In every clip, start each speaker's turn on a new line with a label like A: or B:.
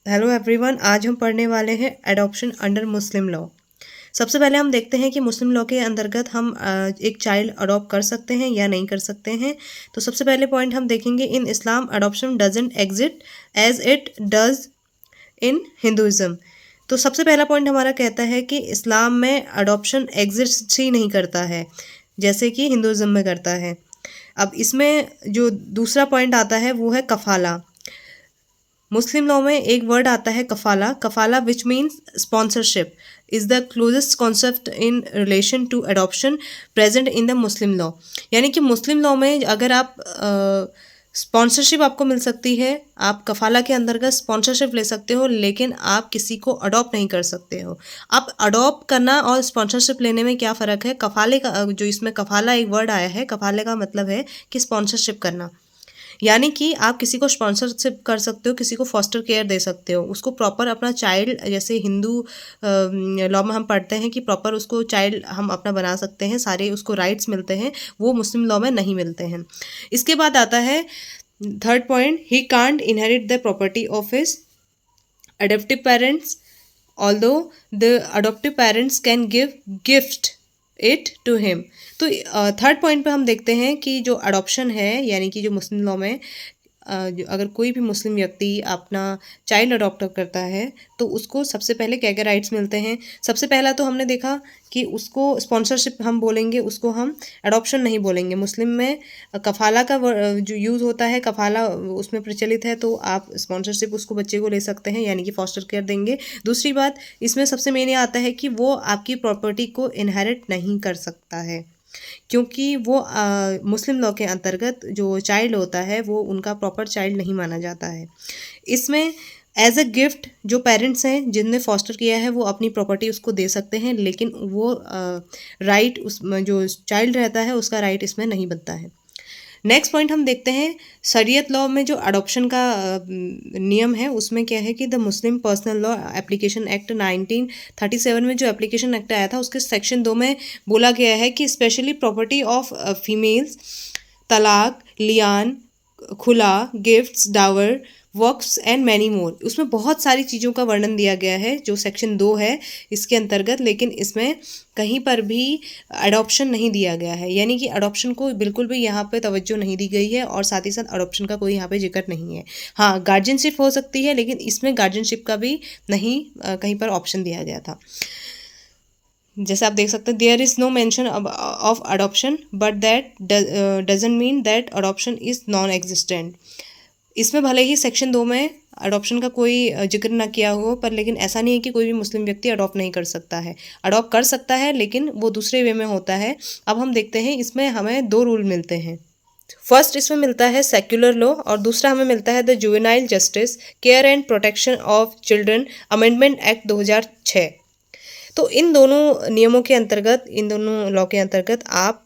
A: Hello everyone, आज हम पढ़ने वाले हैं एडॉप्शन अंडर मुस्लिम लॉ। सबसे पहले हम देखते हैं कि मुस्लिम लॉ के अंतर्गत हम एक चाइल्ड अडॉप्ट कर सकते हैं या नहीं कर सकते हैं। तो सबसे पहले पॉइंट हम देखेंगे, in Islam adoption doesn't exist as it does in Hinduism. तो सबसे पहला पॉइंट हमारा कहता है कि इस्लाम में अडॉप्शन एग्जिस्ट ही नहीं करता है जैसे कि हिंदुज़म में करता है। अब इसमें जो दूसरा पॉइंट आता है वो है कफ़ाला। मुस्लिम लॉ में एक वर्ड आता है कफ़ाला। कफ़ाला which means sponsorship is the closest concept in relation to adoption present in the Muslim law. यानी कि मुस्लिम लॉ में अगर आप स्पॉन्सरशिप आपको मिल सकती है, आप कफ़ाला के अंतर्गत स्पॉन्सरशिप ले सकते हो, लेकिन आप किसी को अडॉप्ट नहीं कर सकते हो। आप अडॉप्ट करना और स्पॉन्सरशिप लेने में क्या फ़र्क है? कफ़ाले का जो इसमें कफ़ाला एक वर्ड आया है, कफ़ाले का मतलब है कि स्पॉन्सरशिप करना। यानी कि आप किसी को स्पॉन्सरशिप कर सकते हो, किसी को फॉस्टर केयर दे सकते हो, उसको प्रॉपर अपना चाइल्ड, जैसे हिंदू लॉ में हम पढ़ते हैं कि प्रॉपर उसको चाइल्ड हम अपना बना सकते हैं, सारे उसको राइट्स मिलते हैं, वो मुस्लिम लॉ में नहीं मिलते हैं। इसके बाद आता है third point, he can't inherit the property of his adoptive parents although the adoptive parents can give gift it to him। तो थर्ड पॉइंट पे हम देखते हैं कि जो अडॉप्शन है, यानी कि जो मुस्लिम लॉ में अगर कोई भी मुस्लिम व्यक्ति अपना चाइल्ड अडॉप्ट करता है तो उसको सबसे पहले क्या क्या राइट्स मिलते हैं। सबसे पहला तो हमने देखा कि उसको स्पॉन्सरशिप हम बोलेंगे, उसको हम अडॉप्शन नहीं बोलेंगे। मुस्लिम में कफ़ाला का जो यूज़ होता है, कफ़ाला उसमें प्रचलित है, तो आप स्पॉन्सरशिप उसको बच्चे को ले सकते हैं, यानी कि फॉस्टर केयर देंगे। दूसरी बात इसमें सबसे मेन ये आता है कि वो आपकी प्रॉपर्टी को इनहेरिट नहीं कर सकता है, क्योंकि वो मुस्लिम लॉ के अंतर्गत जो चाइल्ड होता है वो उनका प्रॉपर चाइल्ड नहीं माना जाता है। इसमें एज अ गिफ्ट जो पेरेंट्स हैं जिनने फॉस्टर किया है वो अपनी प्रॉपर्टी उसको दे सकते हैं, लेकिन वो राइट उस जो चाइल्ड रहता है उसका राइट इसमें नहीं बनता है। नेक्स्ट पॉइंट हम देखते हैं, शरीयत लॉ में जो अडॉप्शन का नियम है उसमें क्या है कि the Muslim personal law application act 1937 में जो एप्लीकेशन एक्ट आया था उसके सेक्शन 2 में बोला गया है कि स्पेशली प्रॉपर्टी ऑफ फीमेल्स, तलाक, लियान, खुला, gifts, dower, works and many more. उसमें बहुत सारी चीज़ों का वर्णन दिया गया है जो सेक्शन 2 है इसके अंतर्गत, लेकिन इसमें कहीं पर भी अडॉप्शन नहीं दिया गया है, यानी कि अडॉप्शन को बिल्कुल भी यहाँ पे तवज्जो नहीं दी गई है और साथ ही साथ अडॉप्शन का कोई यहाँ पे जिक्र नहीं है। हाँ, गार्जियनशिप हो सकती है, लेकिन इसमें गार्जियनशिप का भी नहीं कहीं पर ऑप्शन दिया गया था। जैसे आप देख सकते हैं, there is no mention of adoption but that doesn't mean that adoption is non existent. इसमें भले ही सेक्शन 2 में अडॉप्शन का कोई जिक्र ना किया हो, पर लेकिन ऐसा नहीं है कि कोई भी मुस्लिम व्यक्ति अडॉप्ट नहीं कर सकता है। अडॉप्ट कर सकता है, लेकिन वो दूसरे वे में होता है। अब हम देखते हैं, इसमें हमें 2 रूल मिलते हैं। फर्स्ट इसमें मिलता है सेक्युलर लॉ और दूसरा हमें मिलता है the juvenile justice care and protection of children amendment act 2006। तो इन दोनों नियमों के अंतर्गत, इन दोनों लॉ के अंतर्गत आप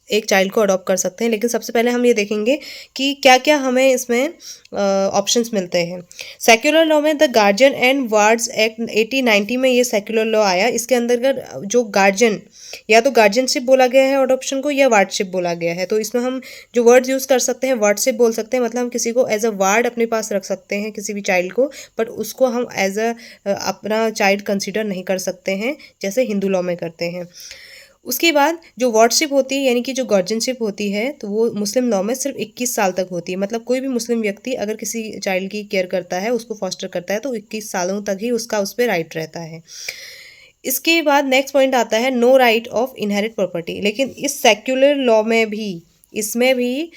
A: एक चाइल्ड को अडॉप्ट कर सकते हैं। लेकिन सबसे पहले हम ये देखेंगे कि क्या क्या हमें इसमें ऑप्शंस मिलते हैं। सेक्युलर लॉ में the Guardian and Wards Act 1890 में ये सेक्युलर लॉ आया। इसके अंतर्गत जो गार्जियन, या तो गार्जियनशिप बोला गया है अडॉप्शन को, या वार्डशिप बोला गया है। तो इसमें हम जो वर्ड्स यूज़ कर सकते हैं, वार्डशिप बोल सकते हैं, मतलब हम किसी को एज अ वार्ड अपने पास रख सकते हैं, किसी भी चाइल्ड को, बट उसको हम एज अ अपना चाइल्ड कंसिडर नहीं कर सकते हैं जैसे हिंदू लॉ में करते हैं। उसके बाद जो वार्डशिप होती है, यानी कि जो गार्जियनशिप होती है, तो वो मुस्लिम लॉ में सिर्फ 21 साल तक होती है। मतलब कोई भी मुस्लिम व्यक्ति अगर किसी चाइल्ड की केयर करता है, उसको फॉस्टर करता है, तो 21 सालों तक ही उसका उस पर राइट रहता है। इसके बाद नेक्स्ट पॉइंट आता है no right of inherit property. लेकिन इस सेक्युलर लॉ में भी, इसमें भी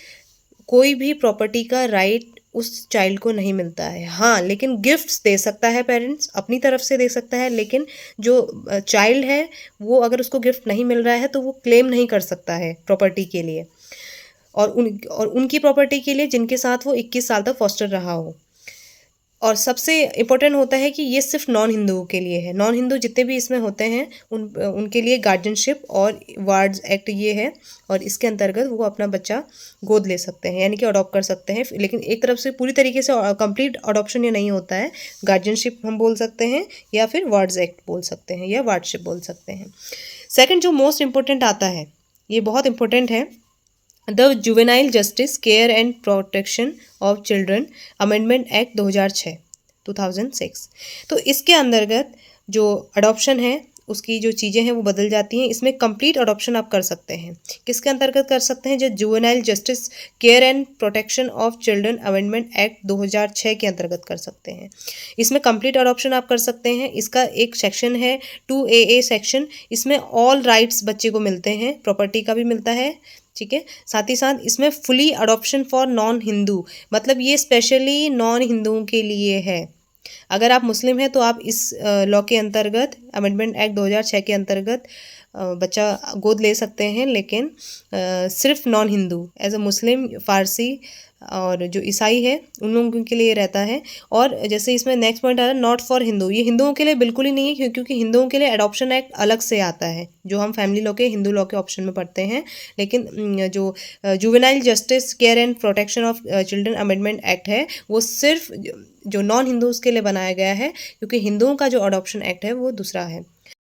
A: कोई भी प्रॉपर्टी का राइट उस चाइल्ड को नहीं मिलता है। हाँ, लेकिन गिफ्ट्स दे सकता है, पेरेंट्स अपनी तरफ से दे सकता है, लेकिन जो चाइल्ड है वो अगर उसको गिफ्ट नहीं मिल रहा है तो वो क्लेम नहीं कर सकता है प्रॉपर्टी के लिए, और उनकी प्रॉपर्टी के लिए जिनके साथ वो 21 साल तक फॉस्टर रहा हो। और सबसे इम्पोर्टेंट होता है कि ये सिर्फ नॉन हिंदुओं के लिए है। नॉन हिंदू जितने भी इसमें होते हैं उनके लिए गार्जियनशिप और वार्ड्स एक्ट ये है, और इसके अंतर्गत वो अपना बच्चा गोद ले सकते हैं, यानी कि अडॉप्ट कर सकते हैं। लेकिन एक तरफ से पूरी तरीके से कंप्लीट अडॉप्शन ये नहीं होता है। गार्जियनशिप हम बोल सकते हैं, या फिर वार्ड्स एक्ट बोल सकते हैं, या वार्डशिप बोल सकते हैं। सेकेंड जो मोस्ट इम्पोर्टेंट आता है, ये बहुत इंपॉर्टेंट है, the juvenile justice care and protection of children amendment act 2006। 2006। तो इसके अंतर्गत जो अडॉप्शन है उसकी जो चीज़ें हैं वो बदल जाती हैं। इसमें कंप्लीट अडॉप्शन आप कर सकते हैं। किसके अंतर्गत कर सकते हैं? जो juvenile justice care and protection of children amendment act 2006 के अंतर्गत कर सकते हैं। इसमें कंप्लीट अडॉप्शन आप कर सकते हैं। इसका एक सेक्शन है 2AA सेक्शन। इसमें ऑल राइट्स बच्चे को मिलते हैं, प्रॉपर्टी का भी मिलता है, ठीक है। साथ ही साथ इसमें fully adoption for non Hindu, मतलब ये स्पेशली नॉन हिंदुओं के लिए है। अगर आप मुस्लिम हैं तो आप इस लॉ के अंतर्गत, अमेंडमेंट एक्ट 2006 के अंतर्गत बच्चा गोद ले सकते हैं, लेकिन सिर्फ नॉन हिंदू एज अ मुस्लिम, फ़ारसी और जो ईसाई है उन लोगों के लिए रहता है। और जैसे इसमें नेक्स्ट पॉइंट आ रहा है नॉट फॉर हिंदू, ये हिंदुओं के लिए बिल्कुल ही नहीं है, क्योंकि हिंदुओं के लिए अडॉप्शन एक्ट अलग से आता है जो हम फैमिली लॉ के, हिंदू लॉ के ऑप्शन में पढ़ते हैं। लेकिन जो juvenile justice care and protection of children amendment act है वो सिर्फ जो नॉन हिंदूज़ के लिए बनाया गया है, क्योंकि हिंदुओं का जो अडॉप्शन एक्ट है वो दूसरा है।